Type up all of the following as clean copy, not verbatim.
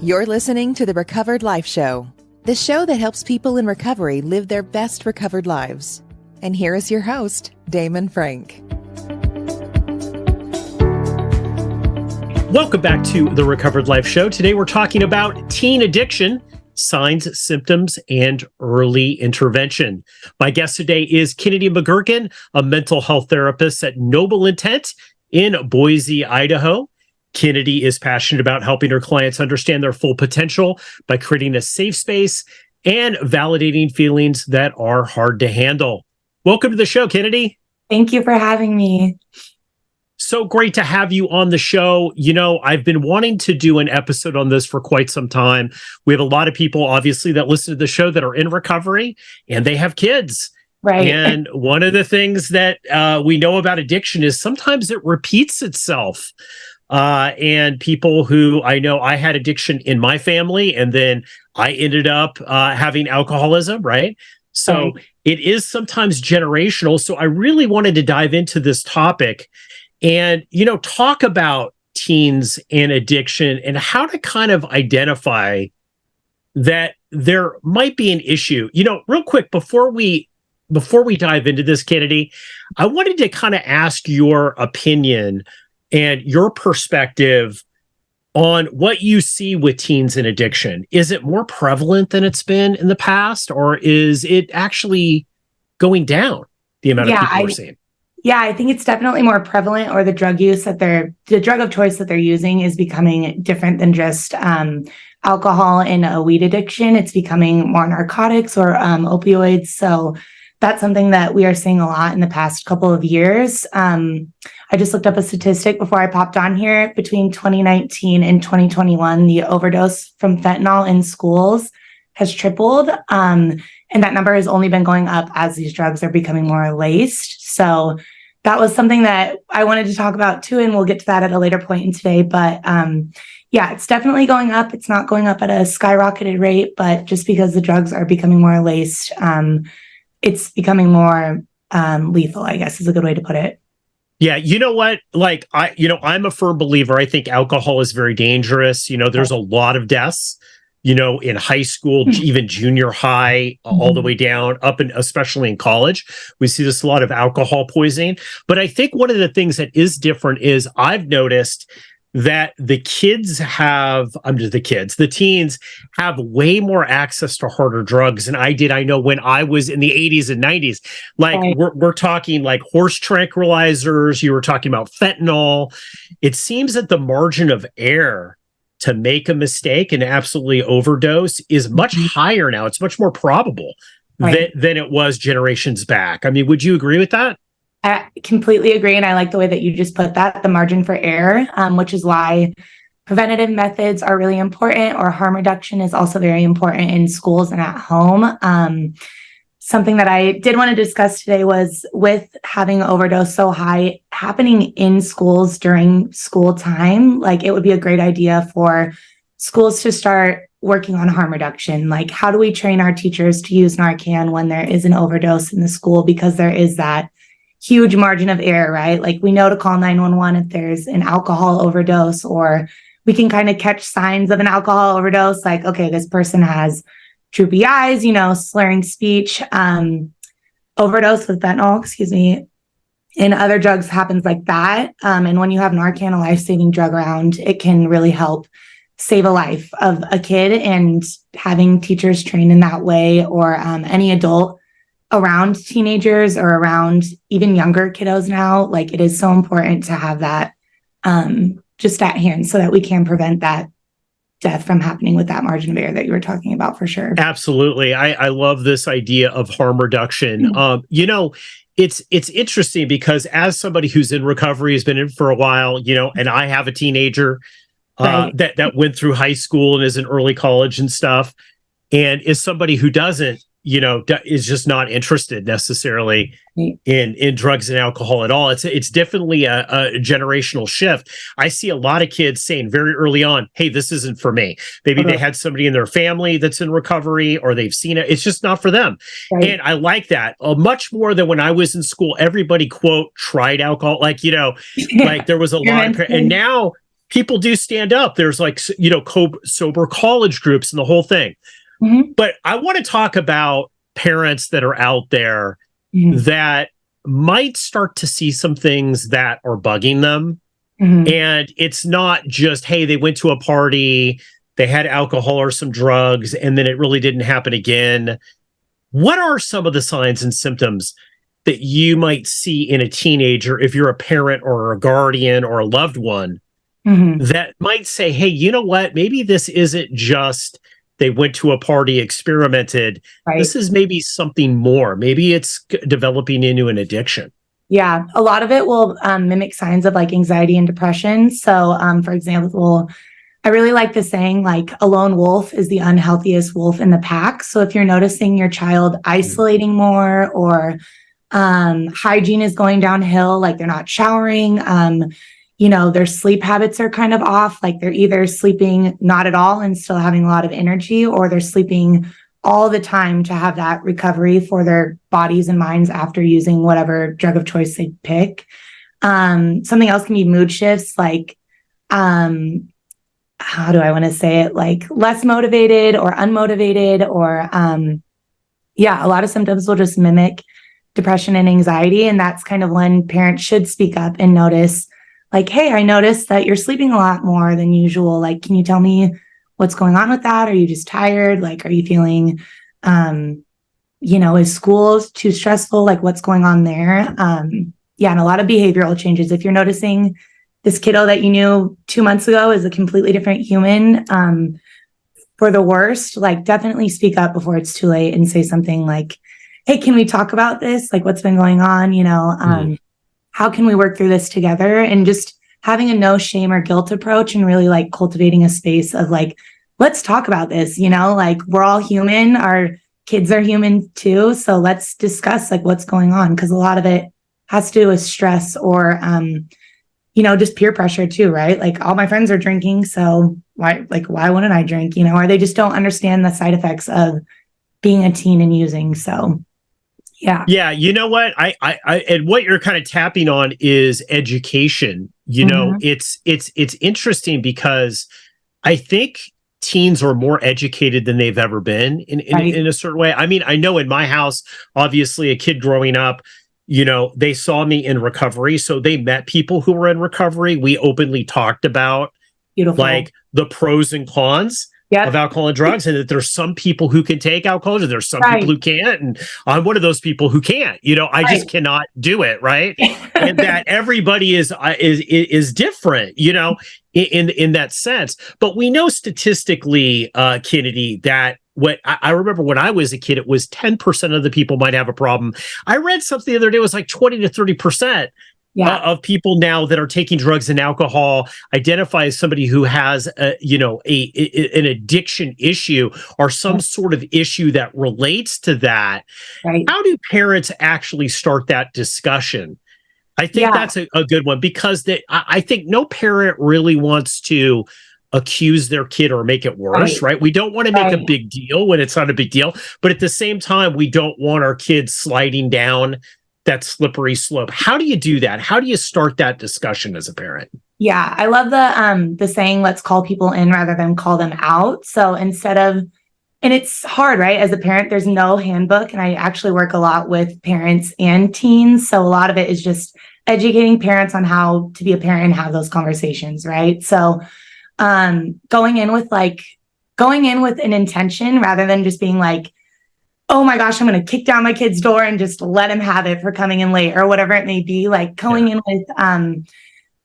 You're listening to the Recovered Life Show, the show that helps people in recovery live their best recovered lives. And here is your host, Damon Frank. Welcome back to the Recovered Life Show. Today we're talking about teen addiction, signs, symptoms, and early intervention. My guest today is Kennedy McGurkin, a mental health therapist at Noble Intent in Boise, Idaho. Kennedy is passionate about helping her clients understand their full potential by creating a safe space and validating feelings that are hard to handle. Welcome to the show, Kennedy. Thank you for having me. So great to have you on the show. You know, I've been wanting to do an episode on this for quite some time. We have a lot of people, obviously, that listen to the show that are in recovery and they have kids. Right. And one of the things that we know about addiction is sometimes it repeats itself. And people who I know, I had addiction in my family, and then I ended up having alcoholism, right? So It is sometimes generational. So I really wanted to dive into this topic and, you know, talk about teens and addiction and how to kind of identify that there might be an issue. You know, real quick, before we dive into this, Kennedy, I wanted to kind of ask your opinion and your perspective on what you see with teens and addiction. Is it more prevalent than it's been in the past, or is it actually going down, the amount of people we're seeing? Yeah, I think it's definitely more prevalent, or the drug use that the drug of choice that they're using is becoming different than just alcohol and a weed addiction. It's becoming more narcotics or opioids. So that's something that we are seeing a lot in the past couple of years. I just looked up a statistic before I popped on here. Between 2019 and 2021, the overdose from fentanyl in schools has tripled. And that number has only been going up as these drugs are becoming more laced. So that was something that I wanted to talk about too, and we'll get to that at a later point in today. But yeah, it's definitely going up. It's not going up at a skyrocketed rate, but just because the drugs are becoming more laced, it's becoming more lethal, I guess is a good way to put it. Yeah, you know what? Like, I'm a firm believer. I think alcohol is very dangerous. You know, there's a lot of deaths, you know, in high school, even junior high, all the way down, up and especially in college. We see this a lot of alcohol poisoning. But I think one of the things that is different is I've noticed that the teens have way more access to harder drugs than I did. I know when I was in the 80s and 90s, like we're talking like horse tranquilizers, you were talking about fentanyl. It seems that the margin of error to make a mistake and absolutely overdose is much higher now. It's much more probable than it was generations back. I mean, would you agree with that? I completely agree. And I like the way that you just put that, the margin for error, which is why preventative methods are really important, or harm reduction is also very important in schools and at home. Something that I did want to discuss today was with having overdose so high happening in schools during school time. Like, it would be a great idea for schools to start working on harm reduction. Like, how do we train our teachers to use Narcan when there is an overdose in the school? Because there is that huge margin of error, right? Like, we know to call 911 if there's an alcohol overdose, or we can kind of catch signs of an alcohol overdose. Like, okay, this person has droopy eyes, you know, slurring speech. Overdose with fentanyl, and other drugs happens like that. And when you have Narcan, a life-saving drug around, it can really help save a life of a kid. And having teachers trained in that way, or any adult around teenagers or around even younger kiddos now, like, it is so important to have that just at hand so that we can prevent that death from happening with that margin of error that you were talking about, for sure. Absolutely. I love this idea of harm reduction. You know, it's interesting because as somebody who's in recovery, has been in for a while, you know, and I have a teenager that went through high school and is in early college and stuff, and is somebody who doesn't, you know, is just not interested necessarily in drugs and alcohol at all. It's definitely a generational shift. I see a lot of kids saying very early on, hey, this isn't for me. Maybe they had somebody in their family that's in recovery, or they've seen it. It's just not for them. And I like that much more than when I was in school. Everybody, quote, tried alcohol. Like, you know, like there was a lot of, and now people do stand up. There's like, sober college groups and the whole thing. Mm-hmm. But I want to talk about parents that are out there Mm-hmm. that might start to see some things that are bugging them. Mm-hmm. And it's not just, hey, they went to a party, they had alcohol or some drugs, and then it really didn't happen again. What are some of the signs and symptoms that you might see in a teenager if you're a parent or a guardian or a loved one Mm-hmm. that might say, hey, you know what? Maybe this isn't just they went to a party, experimented. Right. This is maybe something more. Maybe it's developing into an addiction. Yeah, a lot of it will mimic signs of like anxiety and depression. So, for example, I really like the saying, like, a lone wolf is the unhealthiest wolf in the pack. So if you're noticing your child isolating more, or hygiene is going downhill, like they're not showering, their sleep habits are kind of off, like they're either sleeping not at all and still having a lot of energy, or they're sleeping all the time to have that recovery for their bodies and minds after using whatever drug of choice they pick. Something else can be mood shifts, like, how do I want to say it? Like less motivated or unmotivated, or, a lot of symptoms will just mimic depression and anxiety. And that's kind of when parents should speak up and notice, like, hey, I noticed that you're sleeping a lot more than usual. Like, can you tell me what's going on with that? Are you just tired? Like, are you feeling, is school too stressful? Like, what's going on there? And a lot of behavioral changes. If you're noticing this kiddo that you knew 2 months ago is a completely different human, for the worst, like, definitely speak up before it's too late and say something like, hey, can we talk about this? Like, what's been going on? How can we work through this together? And just having a no shame or guilt approach, and really like cultivating a space of like, let's talk about this, like, we're all human. Our kids are human too. So let's discuss like what's going on. Cause a lot of it has to do with stress, or, just peer pressure too, right? Like, all my friends are drinking, so why wouldn't I drink? Or they just don't understand the side effects of being a teen and using. So yeah. You know what? I and what you're kind of tapping on is education. It's interesting because I think teens are more educated than they've ever been in a certain way. I mean, I know in my house, obviously a kid growing up, they saw me in recovery. So they met people who were in recovery. We openly talked about like the pros and cons of alcohol and drugs, and that there's some people who can take alcohol, and there's some people who can't. And I'm one of those people who can't, I just cannot do it. Right. And that everybody is different, in that sense. But we know statistically, Kennedy, that what I remember when I was a kid, it was 10% of the people might have a problem. I read something the other day, it was like 20 to 30%. Of people now that are taking drugs and alcohol identify as somebody who has an addiction issue, or some sort of issue that relates to that. Right. How do parents actually start that discussion? I think that's a good one, because I think no parent really wants to accuse their kid or make it worse, right? We don't want to make a big deal when it's not a big deal, but at the same time, we don't want our kids sliding down that slippery slope. How do you do that? How do you start that discussion as a parent? Yeah, I love the saying, let's call people in rather than call them out. So instead of, and it's hard, right? As a parent, there's no handbook. And I actually work a lot with parents and teens. So a lot of it is just educating parents on how to be a parent and have those conversations, right? So going in with an intention, rather than just being like, oh my gosh, I'm going to kick down my kid's door and just let him have it for coming in late, or whatever it may be. Like going in with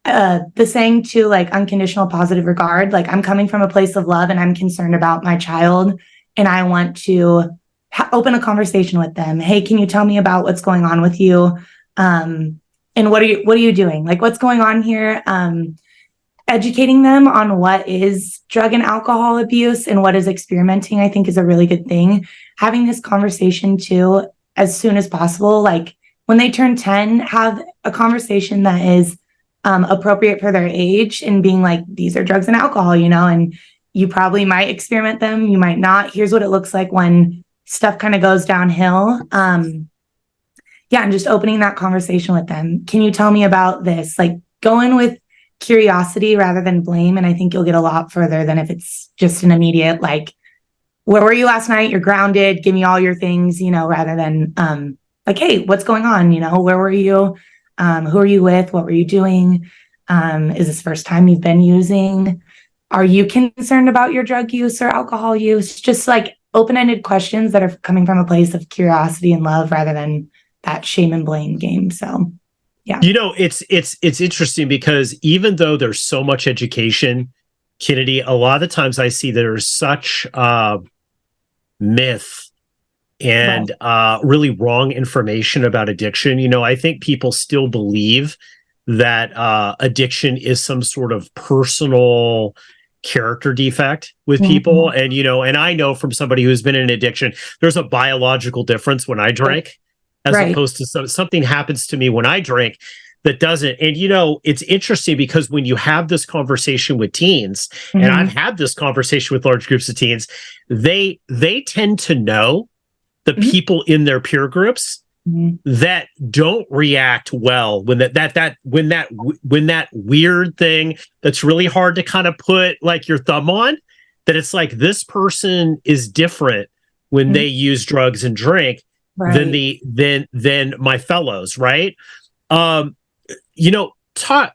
the saying too, like unconditional positive regard. Like, I'm coming from a place of love and I'm concerned about my child, and I want to open a conversation with them. Hey, can you tell me about what's going on with you? And what are you doing? Like, what's going on here? Educating them on what is drug and alcohol abuse and what is experimenting, I think, is a really good thing. Having this conversation too, as soon as possible, like when they turn 10, have a conversation that is appropriate for their age, and being like, these are drugs and alcohol, and you probably might experiment them, you might not. Here's what it looks like when stuff kind of goes downhill. And just opening that conversation with them. Can you tell me about this? Like, go in with curiosity rather than blame. And I think you'll get a lot further than if it's just an immediate, like, where were you last night? You're grounded. Give me all your things, rather than like, hey, what's going on? Where were you? Who are you with? What were you doing? Is this the first time you've been using? Are you concerned about your drug use or alcohol use? Just like open-ended questions that are coming from a place of curiosity and love rather than that shame and blame game. So, yeah. It's interesting because even though there's so much education, Kennedy, a lot of the times I see there's such myth and really wrong information about addiction. I think people still believe that addiction is some sort of personal character defect with people. And, and I know from somebody who's been in addiction, there's a biological difference when I drink as opposed to something happens to me when I drink that doesn't. And, it's interesting because when you have this conversation with teens, and I've had this conversation with large groups of teens, they tend to know the people in their peer groups that don't react well when that weird thing that's really hard to kind of put like your thumb on, that it's like this person is different when they use drugs and drink than my fellows, right? Let's talk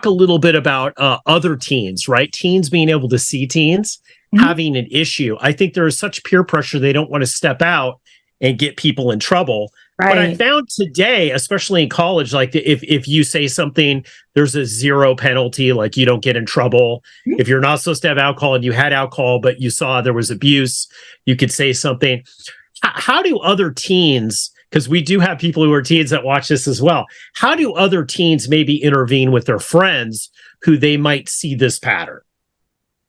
a little bit about other teens, right? Teens being able to see teens having an issue. I think there is such peer pressure, they don't want to step out and get people in trouble. Right. But I found today, especially in college, like if you say something, there's a zero penalty, like you don't get in trouble. If you're not supposed to have alcohol and you had alcohol, but you saw there was abuse, you could say something. How do other teens, because we do have people who are teens that watch this as well, how do other teens maybe intervene with their friends who they might see this pattern?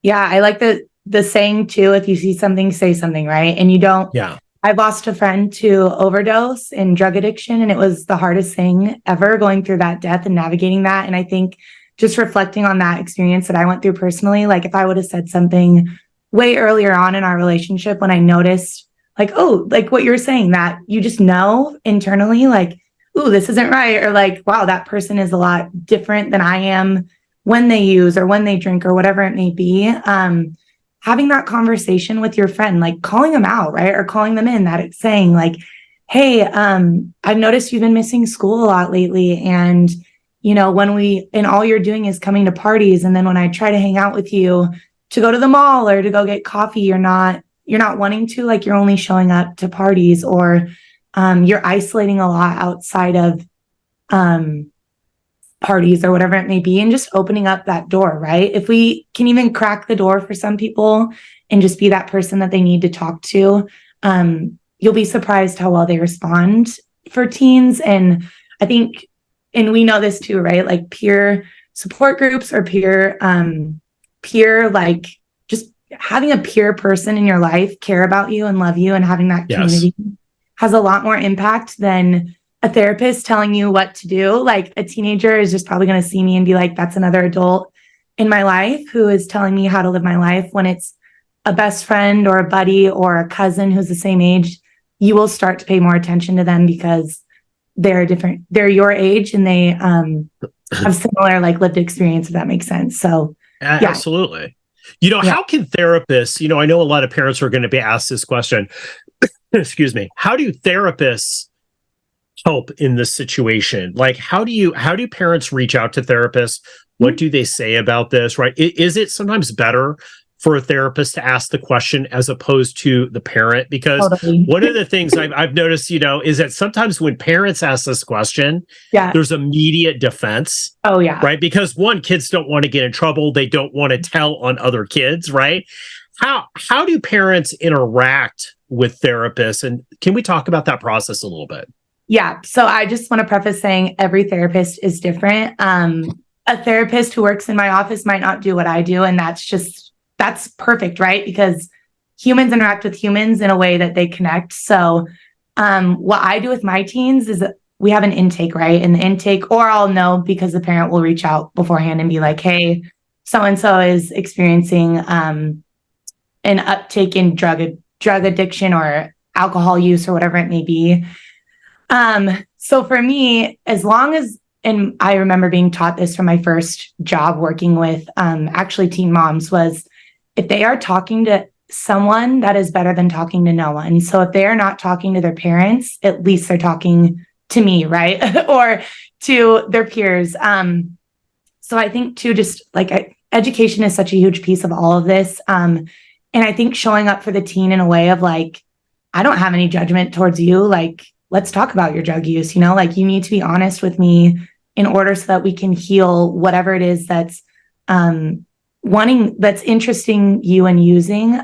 Yeah, I like the saying too, if you see something, say something, right? And you don't. Yeah. I lost a friend to overdose and drug addiction, and it was the hardest thing ever, going through that death and navigating that. And I think just reflecting on that experience that I went through personally, like if I would have said something way earlier on in our relationship when I noticed, like, oh, like what you're saying, that you just know internally, like, ooh, this isn't right. Or like, wow, that person is a lot different than I am when they use or when they drink or whatever it may be. Having that conversation with your friend, like calling them out, right? Or calling them in, that it's saying like, hey, I've noticed you've been missing school a lot lately. And, and all you're doing is coming to parties. And then when I try to hang out with you to go to the mall or to go get coffee, you're not wanting to, like you're only showing up to parties, or you're isolating a lot outside of parties or whatever it may be, and just opening up that door, right? If we can even crack the door for some people and just be that person that they need to talk to, you'll be surprised how well they respond for teens. And I think, and we know this too, right? Like peer support groups or peer, like just having a peer person in your life care about you and love you, and having that community has a lot more impact than a therapist telling you what to do. Like a teenager is just probably going to see me and be like, that's another adult in my life who is telling me how to live my life. When it's a best friend or a buddy or a cousin who's the same age, you will start to pay more attention to them because they're different. They're your age and they have similar like lived experience, if that makes sense. So absolutely. How can therapists, I know a lot of parents are going to be asked this question, excuse me, how do therapists help in this situation? Like, how do parents reach out to therapists? What do they say about this, right? Is it sometimes better for a therapist to ask the question as opposed to the parent? Because one of the things I've noticed, is that sometimes when parents ask this question, there's immediate defense. Oh, yeah. Right? Because kids don't want to get in trouble. They don't want to tell on other kids, right? How do parents interact with therapists? And can we talk about that process a little bit? Yeah. So I just want to preface saying every therapist is different. A therapist who works in my office might not do what I do. And that's perfect, right? Because humans interact with humans in a way that they connect. So what I do with my teens is that we have an intake, right? And the intake, or I'll know because the parent will reach out beforehand and be like, hey, so-and-so is experiencing an uptake in drug addiction or alcohol use or whatever it may be. So for me, as long as and I remember being taught this from my first job working with actually teen moms, was if they are talking to someone, that is better than talking to no one. So if they are not talking to their parents, at least they're talking to me, right? Or to their peers. So I think too, just like education is such a huge piece of all of this. And I think showing up for the teen in a way of like, I don't have any judgment towards you. Like, let's talk about your drug use, like you need to be honest with me in order so that we can heal whatever it is that's that's interesting you in using,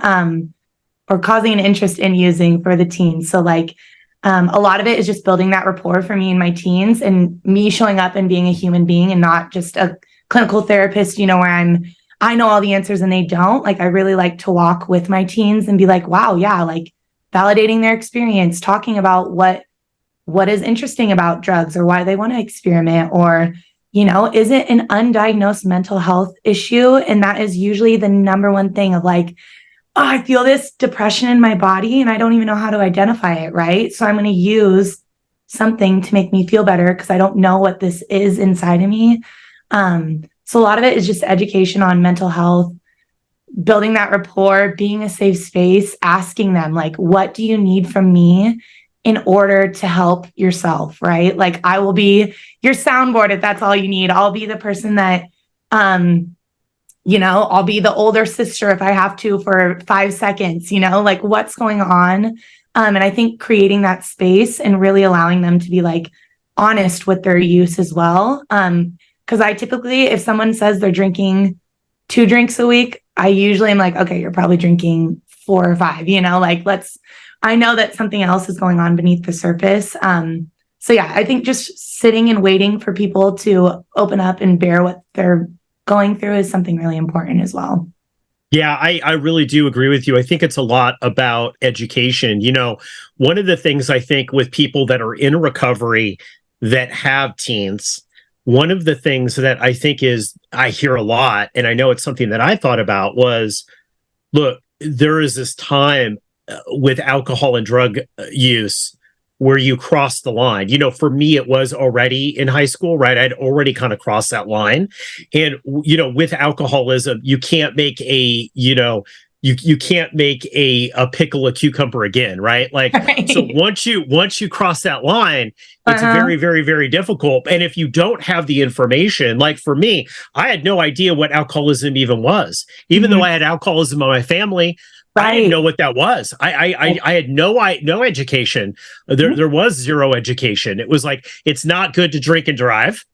or causing an interest in using for the teens. So like, a lot of it is just building that rapport for me and my teens, and me showing up and being a human being and not just a clinical therapist, where I know all the answers and they don't. Like, I really like to walk with my teens and be like, wow, yeah, like validating their experience, talking about what is interesting about drugs or why they want to experiment, or, is it an undiagnosed mental health issue? And that is usually the number one thing of like, oh, I feel this depression in my body and I don't even know how to identify it, right? So I'm going to use something to make me feel better because I don't know what this is inside of me. So a lot of it is just education on mental health, building that rapport, being a safe space, asking them like, what do you need from me in order to help yourself, right? Like, I will be your soundboard if that's all you need. I'll be the person that, I'll be the older sister if I have to for 5 seconds, like what's going on. And I think creating that space and really allowing them to be like honest with their use as well. Because I typically, if someone says they're drinking 2 drinks a week, I usually am like, okay, you're probably drinking 4 or 5, like I know that something else is going on beneath the surface. So yeah, I think just sitting and waiting for people to open up and bear what they're going through is something really important as well. Yeah, I really do agree with you. I think it's a lot about education. One of the things I think with people that are in recovery that have teens, one of the things that I think I hear a lot, and I know it's something that I thought about, was, look, there is this time with alcohol and drug use where you cross the line. For me, it was already in high school, right? I'd already kind of crossed that line. And, with alcoholism, you can't make you can't make a pickle a cucumber again, right? Like, right. So once you cross that line, it's very, very, very difficult. And if you don't have the information, like for me, I had no idea what alcoholism even was, even though I had alcoholism in my family. Right. I didn't know what that was. I had no education. There was zero education. It was like, it's not good to drink and drive.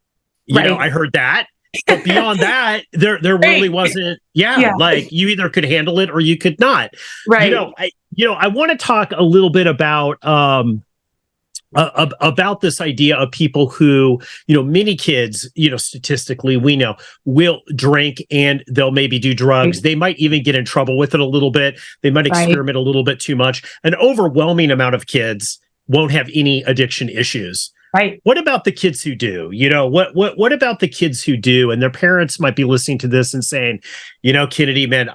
I heard that. But beyond that, there really wasn't. Yeah, like you either could handle it or you could not. Right. I want to talk a little bit about this idea of people who, many kids, statistically, we know will drink and they'll maybe do drugs. Right. They might even get in trouble with it a little bit. They might experiment a little bit too much. An overwhelming amount of kids won't have any addiction issues. Right. What about the kids who do? What about the kids who do? And their parents might be listening to this and saying, Kennedy, man,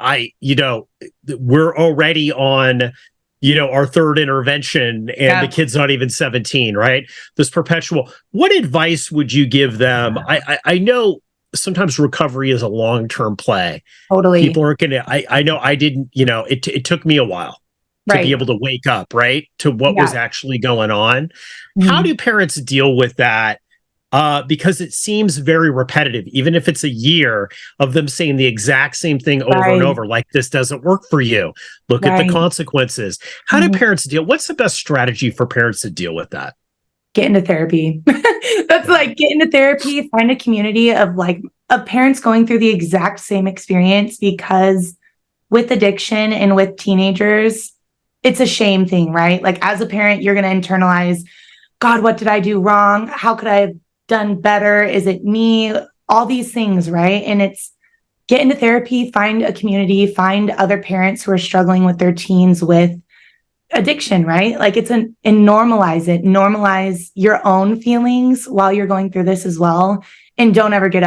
we're already on, our 3rd intervention and the kid's not even 17, right? This perpetual. What advice would you give them? I know sometimes recovery is a long-term play. Totally. People aren't going to, I know I didn't, it took me a while to be able to wake up, right, to what was actually going on. Mm-hmm. How do parents deal with that? Because it seems very repetitive, even if it's a year of them saying the exact same thing over and over, like, this doesn't work for you. Look at the consequences. How do parents deal? What's the best strategy for parents to deal with that? Get into therapy. That's like, get into therapy, find a community of parents going through the exact same experience, because with addiction and with teenagers, it's a shame thing, right? Like, as a parent, you're going to internalize, God, what did I do wrong? How could I have done better? Is it me? All these things, right? And it's get into therapy, find a community, find other parents who are struggling with their teens with addiction, right? Like, and normalize it. Normalize your own feelings while you're going through this as well. And don't ever give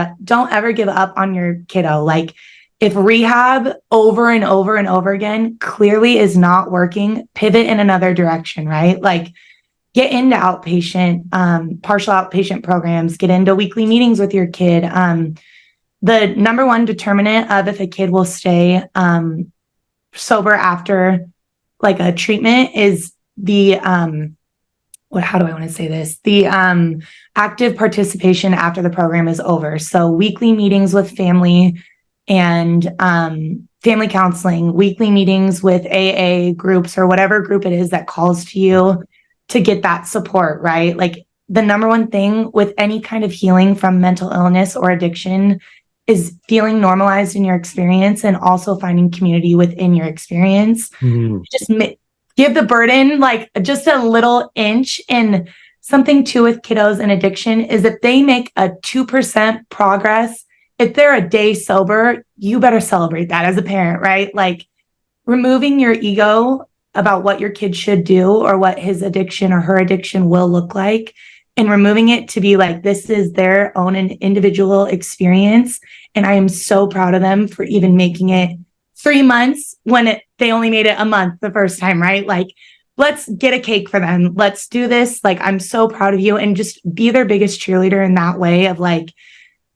up on your kiddo. Like, if rehab over and over and over again clearly is not working, pivot in another direction, right? Like, get into outpatient, partial outpatient programs, get into weekly meetings with your kid. The number one determinant of if a kid will stay sober after like a treatment is the how do I want to say this? The active participation after the program is over. So weekly meetings with family and family counseling, weekly meetings with AA groups or whatever group it is that calls to you to get that support, right? Like the number one thing with any kind of healing from mental illness or addiction is feeling normalized in your experience and also finding community within your experience. Just give the burden like just a little inch. And something too with kiddos and addiction is if they make a 2% progress, if they're a day sober, you better celebrate that as a parent, right? Like removing your ego about what your kid should do or what his addiction or her addiction will look like, and removing it to be like, this is their own and individual experience. And I am so proud of them for even making it 3 months when they only made it a month the first time, right? Like, let's get a cake for them. Let's do this. Like, I'm so proud of you, and just be their biggest cheerleader in that way of like,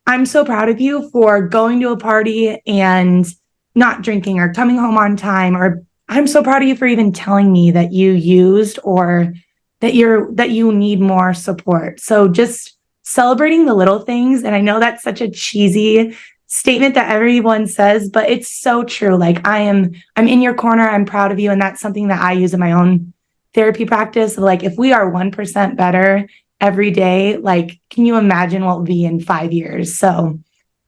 I'm so proud of you for going to a party and not drinking or coming home on time, or I'm so proud of you for even telling me that you used or that you need more support. So just celebrating the little things. And I know that's such a cheesy statement that everyone says, but it's so true. Like I'm in your corner. I'm proud of you. And that's something that I use in my own therapy practice. Like if we are 1% better every day, like, can you imagine what we'll be in 5 years? So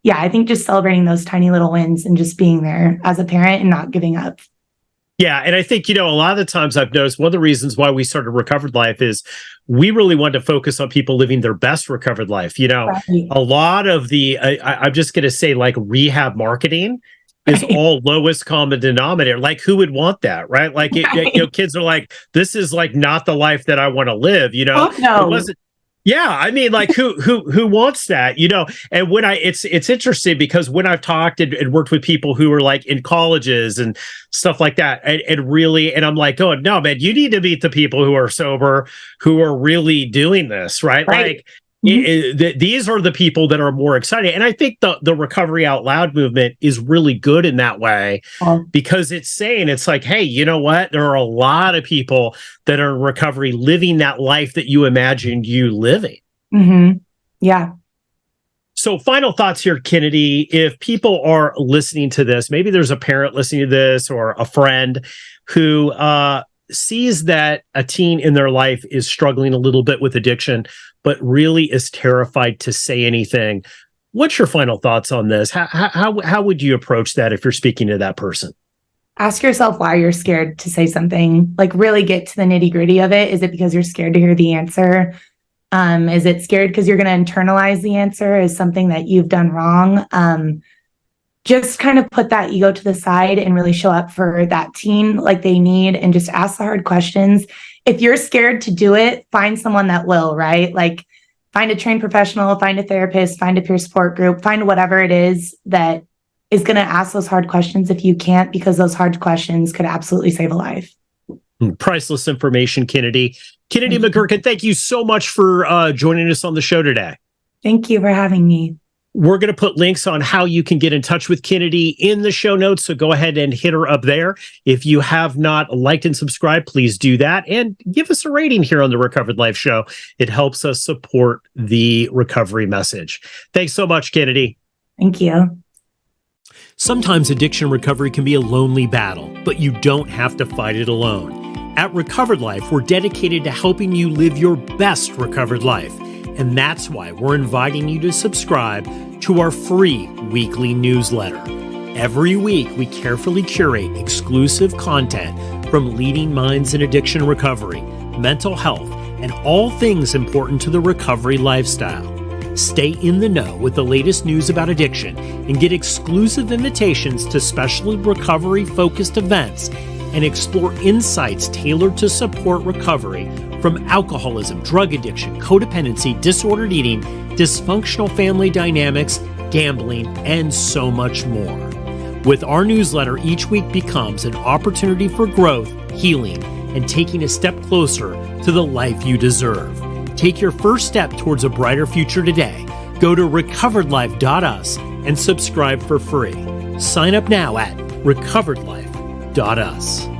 yeah, I think just celebrating those tiny little wins and just being there as a parent and not giving up. Yeah. And I think, a lot of the times I've noticed one of the reasons why we started Recovered Life is we really wanted to focus on people living their best recovered life. Right. A lot of the, I'm just going to say like rehab marketing is all lowest common denominator. Like who would want that? Right. Like, kids are like, this is like not the life that I want to live. Oh, no. It wasn't. Yeah, I mean, like who wants that, And when it's interesting because when I've talked and worked with people who are like in colleges and stuff like that, and I'm like, oh no, man, you need to meet the people who are sober, who are really doing this, right? Like these are the people that are more exciting. And I think the Recovery Out Loud movement is really good in that way because it's saying, it's like, hey, you know what? There are a lot of people that are in recovery living that life that you imagined you living. Mm-hmm. Yeah. So final thoughts here, Kennedy. If people are listening to this, maybe there's a parent listening to this or a friend who sees that a teen in their life is struggling a little bit with addiction, but really is terrified to say anything. What's your final thoughts on this? How would you approach that if you're speaking to that person? Ask yourself why you're scared to say something. Like really get to the nitty gritty of it. Is it because you're scared to hear the answer? Is it scared because you're going to internalize the answer as something that you've done wrong? Just kind of put that ego to the side and really show up for that teen like they need and just ask the hard questions. If you're scared to do it, find someone that will, right? Like find a trained professional, find a therapist, find a peer support group, find whatever it is that is going to ask those hard questions if you can't, because those hard questions could absolutely save a life. Priceless information, Kennedy. Kennedy McGurkin, thank you so much for joining us on the show today. Thank you for having me. We're going to put links on how you can get in touch with Kennedy in the show notes, so go ahead and hit her up there. If you have not liked and subscribed, please do that and give us a rating here on the Recovered Life Show. It helps us support the recovery message. Thanks so much, Kennedy. Thank you. Sometimes addiction recovery can be a lonely battle, but you don't have to fight it alone. At Recovered Life, we're dedicated to helping you live your best recovered life. And that's why we're inviting you to subscribe to our free weekly newsletter. Every week, we carefully curate exclusive content from leading minds in addiction recovery, mental health, and all things important to the recovery lifestyle. Stay in the know with the latest news about addiction and get exclusive invitations to special recovery-focused events and explore insights tailored to support recovery from alcoholism, drug addiction, codependency, disordered eating, dysfunctional family dynamics, gambling, and so much more. With our newsletter, each week becomes an opportunity for growth, healing, and taking a step closer to the life you deserve. Take your first step towards a brighter future today. Go to recoveredlife.us and subscribe for free. Sign up now at recoveredlife.us.